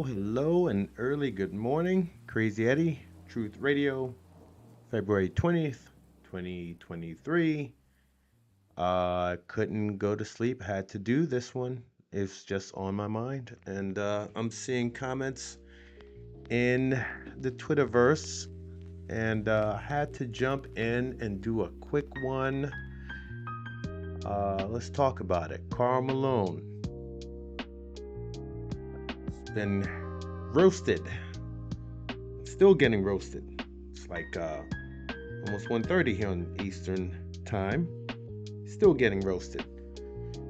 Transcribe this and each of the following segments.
hello, and early good morning. Crazy Eddie, Truth Radio, February 20th, 2023. Couldn't go to sleep, had to do this one. It's just on my mind. And I'm seeing comments in the Twitterverse, and had to jump in and do a quick one. Let's talk about it. Karl Malone has been roasted. Still getting roasted. It's like almost 1:30 here on Eastern time. Still getting roasted.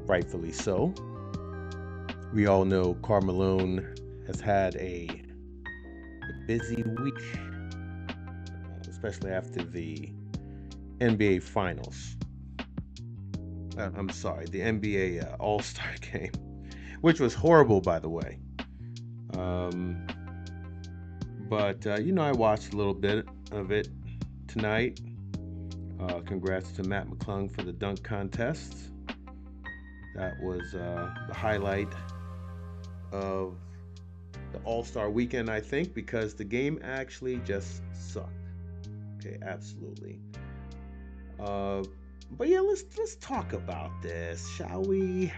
Rightfully so. We all know Karl Malone has had a busy week, especially after the NBA Finals. I'm sorry, the NBA All-Star game, which was horrible, by the way. But I watched a little bit of it tonight. Congrats to Matt McClung for the dunk contest. That was the highlight of the All-Star weekend, I think, because the game actually just sucked. Okay, absolutely. But yeah, let's talk about this, shall we?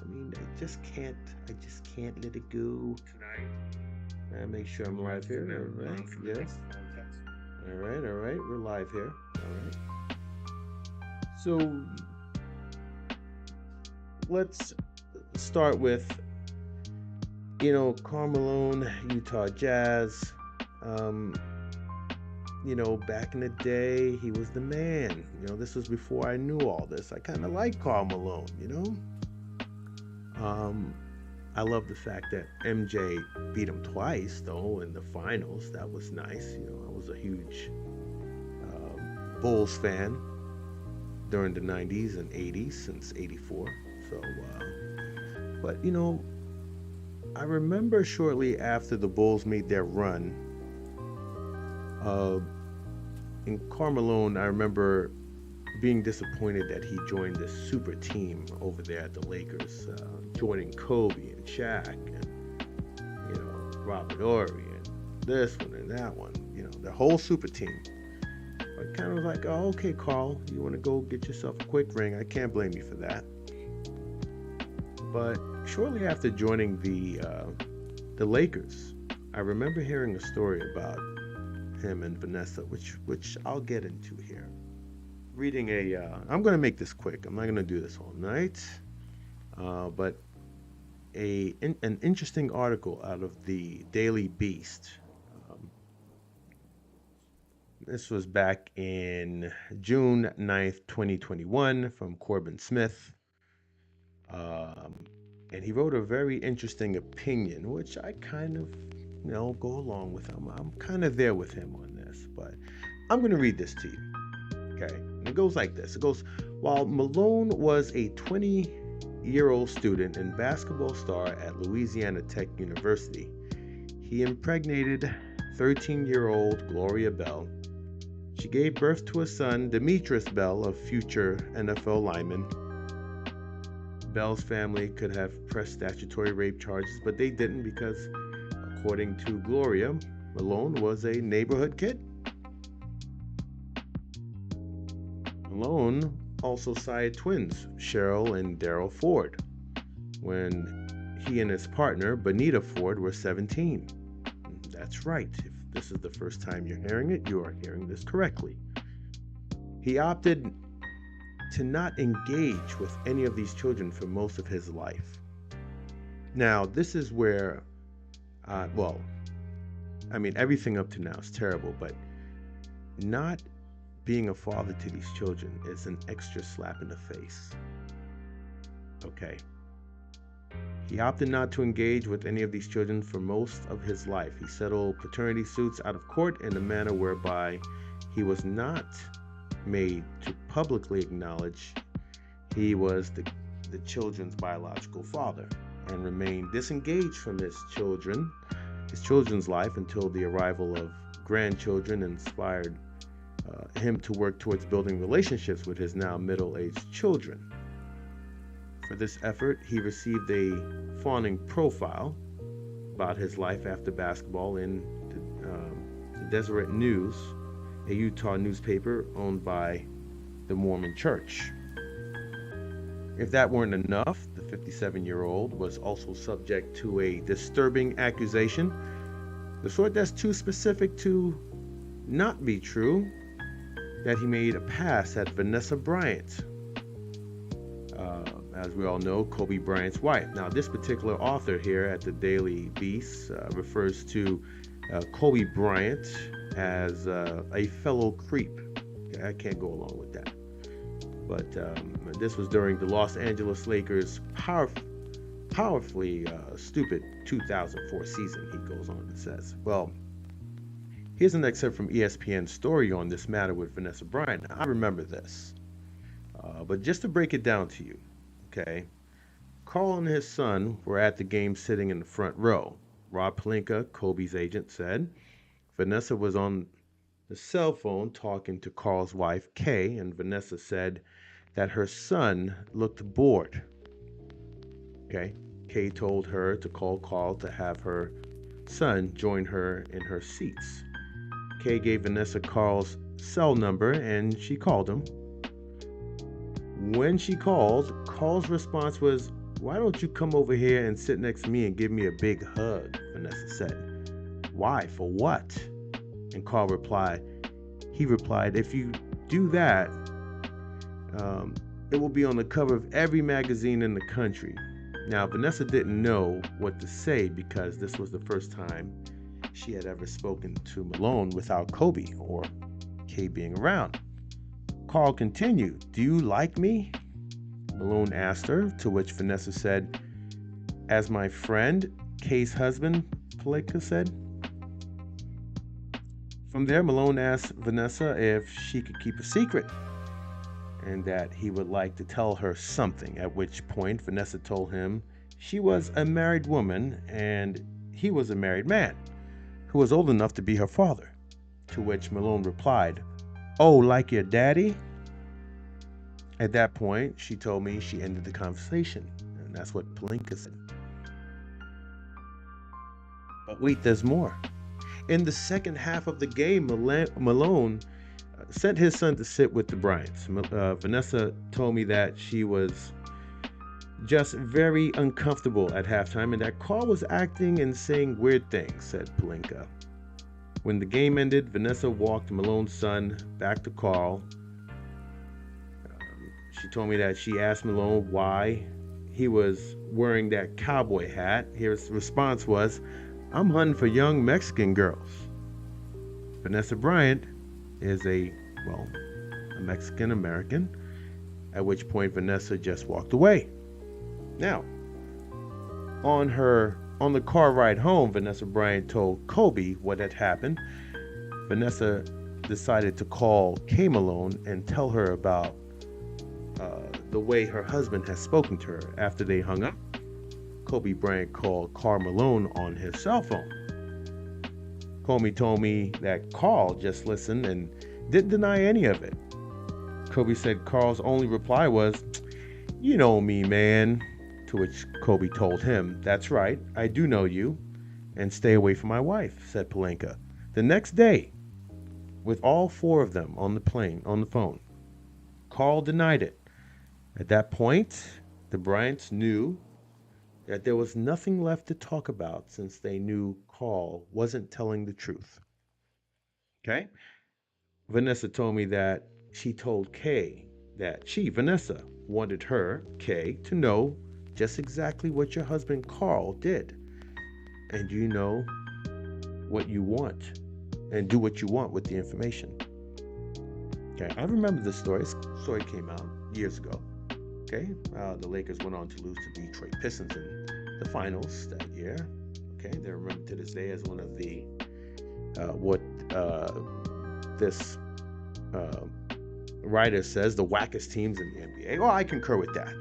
I mean, I just can't let it go tonight. Make sure I'm live here. All right. Yes. All right. We're live here. All right. So let's start with, Karl Malone, Utah Jazz. Back in the day, he was the man. This was before I knew all this. I kind of like Karl Malone, I love the fact that MJ beat him twice, though, in the finals. That was nice. I was a huge Bulls fan during the 90s and 80s since 84. So, but, I remember shortly after the Bulls made their run, in Karl Malone, I remember being disappointed that he joined this super team over there at the Lakers, joining Kobe and Shaq and Robert Horry and this one and that one, the whole super team. I kind of was like, oh, okay, Karl, you want to go get yourself a quick ring? I can't blame you for that. But shortly after joining the Lakers, I remember hearing a story about him and Vanessa, which I'll get into here. Reading I'm going to make this quick. I'm not going to do this all night. But an interesting article out of the Daily Beast. This was back in June 9th, 2021 from Corbin Smith. And he wrote a very interesting opinion, which I kind of, go along with him. I'm kind of there with him on this, but I'm going to read this to you. Okay, and it goes like this. It goes, while Malone was a 20-year-old student and basketball star at Louisiana Tech University, he impregnated 13-year-old Gloria Bell. She gave birth to a son, Demetrius Bell, a future NFL lineman. Bell's family could have pressed statutory rape charges, but they didn't because, according to Gloria, Malone was a neighborhood kid. Malone also sired twins, Cheryl and Daryl Ford, when he and his partner, Bonita Ford, were 17. That's right. If this is the first time you're hearing it, you are hearing this correctly. He opted to not engage with any of these children for most of his life. Now, this is where, everything up to now is terrible, but not being a father to these children is an extra slap in the face. Okay. He opted not to engage with any of these children for most of his life. He settled paternity suits out of court in a manner whereby he was not made to publicly acknowledge he was the children's biological father, and remained disengaged from his children's life until the arrival of grandchildren inspired him to work towards building relationships with his now middle-aged children. For this effort, he received a fawning profile, about his life after basketball in the Deseret News, a Utah newspaper owned by the Mormon Church. If that weren't enough, the 57-year-old was also subject to a disturbing accusation, the sort that's too specific to not be true, that he made a pass at Vanessa Bryant, as we all know, Kobe Bryant's wife. Now, this particular author here at the Daily Beast refers to Kobe Bryant as a fellow creep. Okay, I can't go along with that. But this was during the Los Angeles Lakers' powerfully stupid 2004 season, he goes on and says. Well, here's an excerpt from ESPN's story on this matter with Vanessa Bryant. Now, I remember this. But just to break it down to you, okay, Karl and his son were at the game sitting in the front row. Rob Pelinka, Kobe's agent, said Vanessa was on the cell phone talking to Karl's wife, Kay, and Vanessa said that her son looked bored. Okay, Kay told her to call Karl to have her son join her in her seats. Kay gave Vanessa Karl's cell number and she called him. When she called, Karl's response was, "Why don't you come over here and sit next to me and give me a big hug?" Vanessa said. "Why? For what?" And Karl replied, "If you do that, it will be on the cover of every magazine in the country." Now, Vanessa didn't know what to say because this was the first time she had ever spoken to Malone without Kobe or Kay being around. Karl continued, "Do you like me?" Malone asked her, to which Vanessa said, "As my friend, Kay's husband," Pelinka said. From there, Malone asked Vanessa if she could keep a secret and that he would like to tell her something, at which point Vanessa told him she was a married woman and he was a married man who was old enough to be her father, to which Malone replied, "Oh, like your daddy?" At that point, she told me she ended the conversation, and that's what Pelinka said. But wait, there's more. In the second half of the game, Malone sent his son to sit with the Bryants. Vanessa told me that she was just very uncomfortable at halftime and that Karl was acting and saying weird things, said Pelinka. When the game ended, Vanessa walked Malone's son back to Karl. She told me that she asked Malone why he was wearing that cowboy hat. His response was, "I'm hunting for young Mexican girls." Vanessa Bryant is a Mexican American, at which point Vanessa just walked away. Now, on the car ride home, Vanessa Bryant told Kobe what had happened. Vanessa decided to call Kay Malone and tell her about the way her husband had spoken to her. After they hung up, Kobe Bryant called Karl Malone on his cell phone. Kobe told me that Karl just listened and didn't deny any of it. Kobe said Karl's only reply was, "You know me, man." To which Kobe told him, "That's right, I do know you, and stay away from my wife," said Pelinka. The next day, with all four of them on the phone, Karl denied it. At that point, the Bryants knew that there was nothing left to talk about since they knew Karl wasn't telling the truth. Okay? Vanessa told me that she told Kay that Vanessa, wanted her, Kay, to know just exactly what your husband Karl did. And you know what you want and do what you want with the information. Okay, I remember this story. This story came out years ago. Okay, the Lakers went on to lose to Detroit Pistons in the finals that year. Okay, they're remembered to this day as one of the this writer says the wackest teams in the NBA. Well, I concur with that.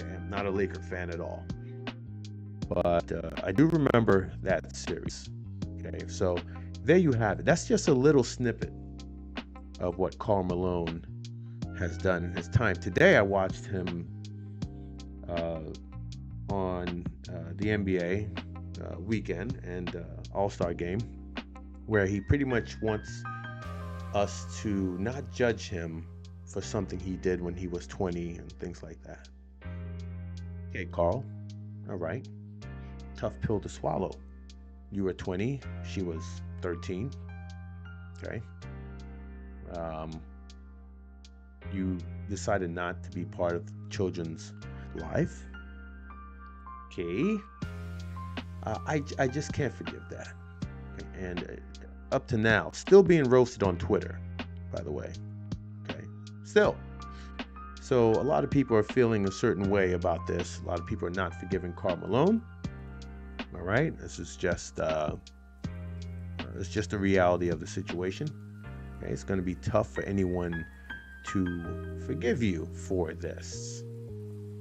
Okay, I'm not a Laker fan at all, but I do remember that series. Okay, so there you have it. That's just a little snippet of what Karl Malone has done in his time. Today I watched him on the NBA, weekend and All-Star game, where he pretty much wants us to not judge him for something he did when he was 20 and things like that. Okay, Carl. All right. Tough pill to swallow. You were 20, she was 13. Okay. Um, you decided not to be part of children's life. Okay. I just can't forgive that. And up to now, still being roasted on Twitter, by the way. Okay. Still. So a lot of people are feeling a certain way about this. A lot of people are not forgiving Karl Malone. All right. This is just it's just the reality of the situation. Okay. It's going to be tough for anyone to forgive you for this.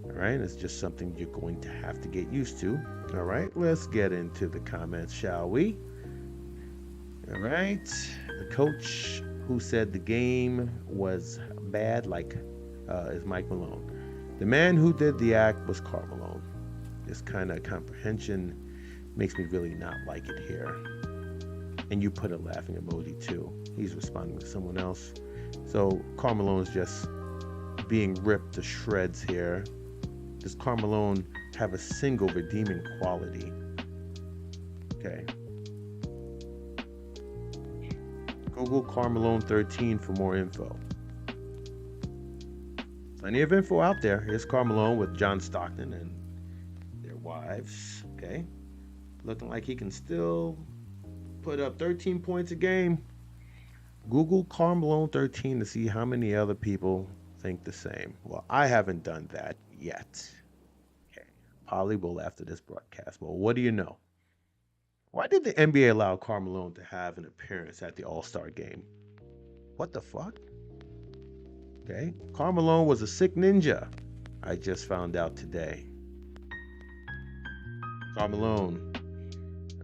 All right. It's just something you're going to have to get used to. All right. Let's get into the comments, shall we? All right. The coach who said the game was bad, is Mike Malone. The man who did the act was Karl Malone. This kind of comprehension makes me really not like it here. And you put a laughing emoji too. He's responding to someone else. So Karl Malone's just being ripped to shreds here. Does Karl Malone have a single redeeming quality? Okay. Google Karl Malone 13 for more info. Plenty of info out there. Here's Karl Malone with John Stockton and their wives. Okay. Looking like he can still put up 13 points a game. Google Karl Malone 13 to see how many other people think the same. Well, I haven't done that yet. Okay. Probably will after this broadcast. Well, what do you know? Why did the NBA allow Karl Malone to have an appearance at the All-Star game? What the fuck? Okay. Karl Malone was a sick ninja. I just found out today. Karl Malone.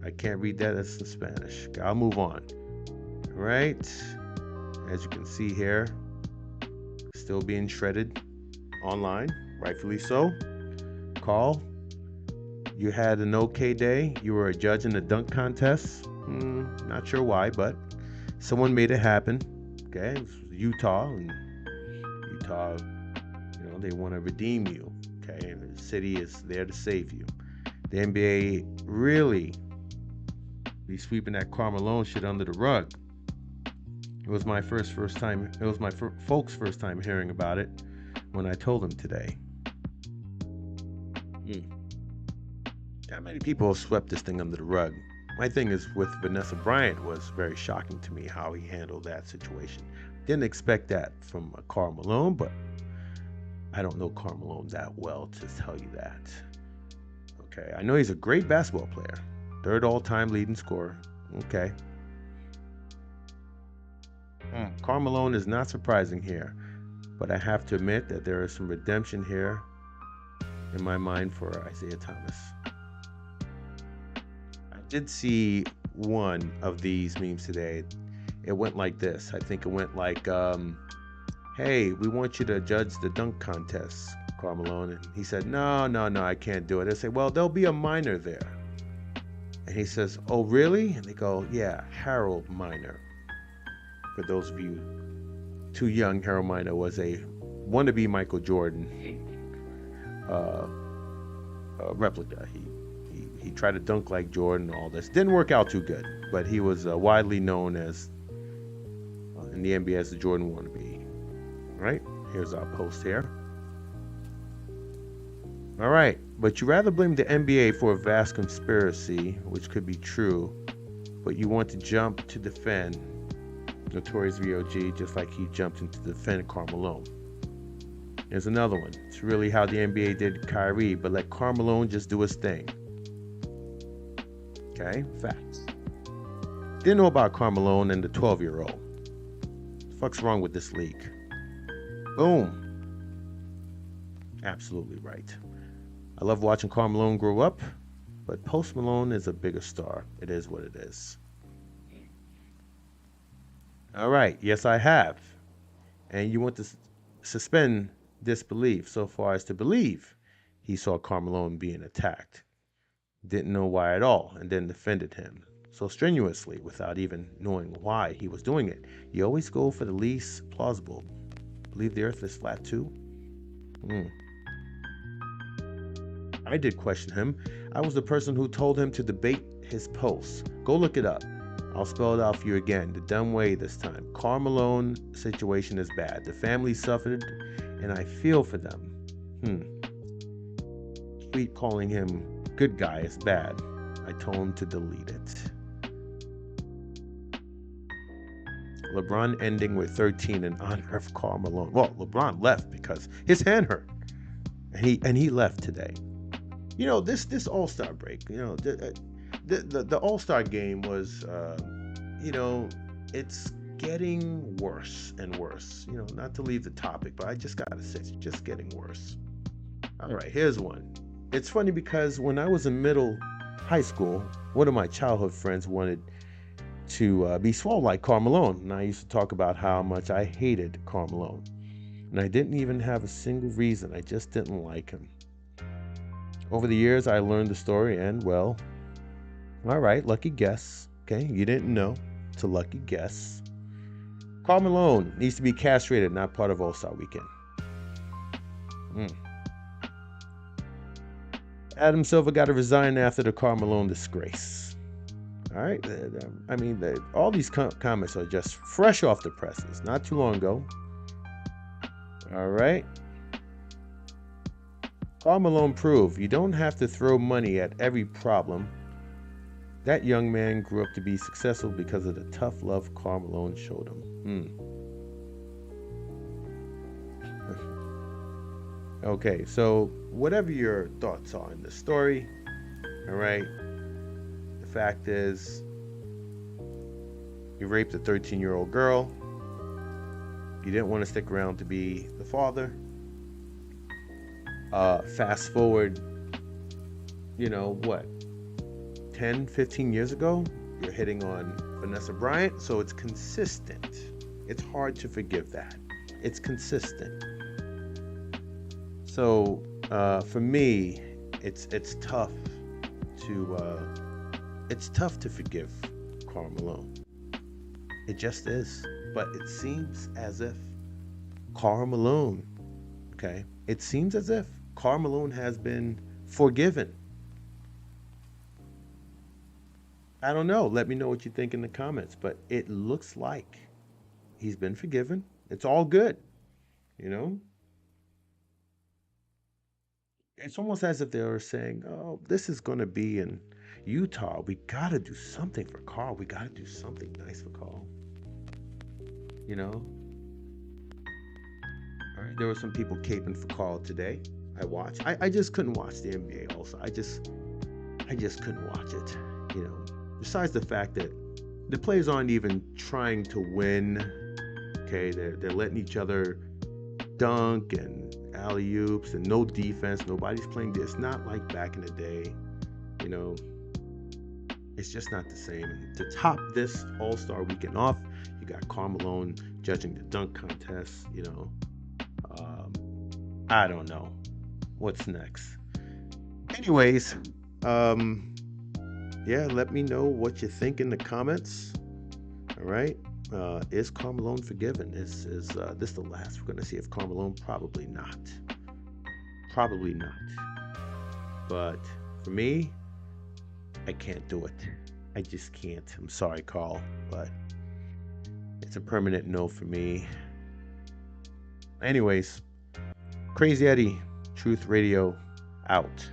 I can't read that. It's in Spanish. Okay, I'll move on. All right. As you can see here, still being shredded online, rightfully so. Karl, you had an okay day. You were a judge in the dunk contest. Not sure why, but someone made it happen. Okay, it was Utah, and Utah, they want to redeem you. Okay, and the city is there to save you. The NBA really be sweeping that Karl Malone shit under the rug. It was my first time. It was my folks' first time hearing about it when I told them today. How many people have swept this thing under the rug? My thing is with Vanessa Bryant was very shocking to me how he handled that situation. Didn't expect that from Karl Malone, but I don't know Karl Malone that well to tell you that. Okay, I know he's a great basketball player. Third all-time leading scorer. Okay. Karl Malone is not surprising here, but I have to admit that there is some redemption here in my mind for Isaiah Thomas. I did see one of these memes today. It went like this. I think it went like, hey, we want you to judge the dunk contest, Karl Malone. And he said, no, I can't do it. I say, well, there'll be a minor there. And he says, oh, really? And they go, yeah, Harold Miner. For those of you too young, Harold Miner was a wannabe Michael Jordan replica. He tried to dunk like Jordan and all this. Didn't work out too good, but he was widely known as in the NBA as the Jordan wannabe. All right, here's our post here. All right, but you rather blame the NBA for a vast conspiracy, which could be true, but you want to jump to defend Notorious VOG just like he jumped in to defend Karl Malone. Here's another one. It's really how the NBA did Kyrie, but let Karl Malone just do his thing. Okay, facts. Didn't know about Karl Malone and the 12-year-old. What the fuck's wrong with this league? Boom. Absolutely right. I love watching Karl Malone grow up, but Post Malone is a bigger star. It is what it is. All right, yes, I have. And you want to suspend disbelief so far as to believe he saw Karl Malone being attacked. didn't know why at all, and then defended him so strenuously without even knowing why he was doing it. You always go for the least plausible. Believe the earth is flat too? Hmm. I did question him. I was the person who told him to debate his posts. Go look it up. I'll spell it out for you again, the dumb way this time. Karl Malone situation is bad. The family suffered, and I feel for them. Tweet calling him good guy is bad. I told him to delete it. LeBron ending with 13 in honor of Karl Malone. Well, LeBron left because his hand hurt, and he left today. You know, this All-Star break. You know, the All-Star game was, you know, it's getting worse and worse. You know, not to leave the topic, but I just gotta say, it's just getting worse. All right, here's one. It's funny because when I was in high school, one of my childhood friends wanted to be swole like Karl Malone, and I used to talk about how much I hated Karl Malone, and I didn't even have a single reason. I just didn't like him. Over the years, I learned the story, and well, all right, lucky guess. Okay, you didn't know. It's a lucky guess. Karl Malone needs to be castrated, not part of All-Star Weekend. Adam Silver got to resign after the Karl Malone disgrace. All right, I mean, all these comments are just fresh off the presses, not too long ago. All right. Karl Malone proved you don't have to throw money at every problem. That young man grew up to be successful because of the tough love Karl Malone showed him. Okay, so whatever your thoughts are in the story, all right, the fact is you raped a 13-year-old girl. You didn't want to stick around to be the father. Fast forward, you know, what, 10, 15 years ago, you're hitting on Vanessa Bryant, so it's consistent. It's hard to forgive that. It's consistent. So for me, it's tough to forgive Karl Malone. It just is. But it seems as if Karl Malone, okay, it seems as if Karl Malone has been forgiven. I don't know. Let me know what you think in the comments. But it looks like he's been forgiven. It's all good, you know? It's almost as if they were saying, oh, this is going to be in Utah. We got to do something for Karl. We got to do something nice for Karl. You know? All right. There were some people caping for Karl today. I watched. I just couldn't watch the NBA also. I just couldn't watch it. You know? Besides the fact that the players aren't even trying to win. Okay, they're letting each other dunk and alley-oops and no defense. Nobody's playing this. Not like back in the day. You know, it's just not the same. And to top this All-Star weekend off, you got Karl Malone judging the dunk contest. You know, I don't know what's next. Anyways, yeah, let me know what you think in the comments. All right. Is Karl Malone forgiven? Is this the last we're going to see of Karl Malone? Probably not. Probably not. But for me, I can't do it. I just can't. I'm sorry, Karl, but it's a permanent no for me. Anyways, Crazy Eddie, Truth Radio, out.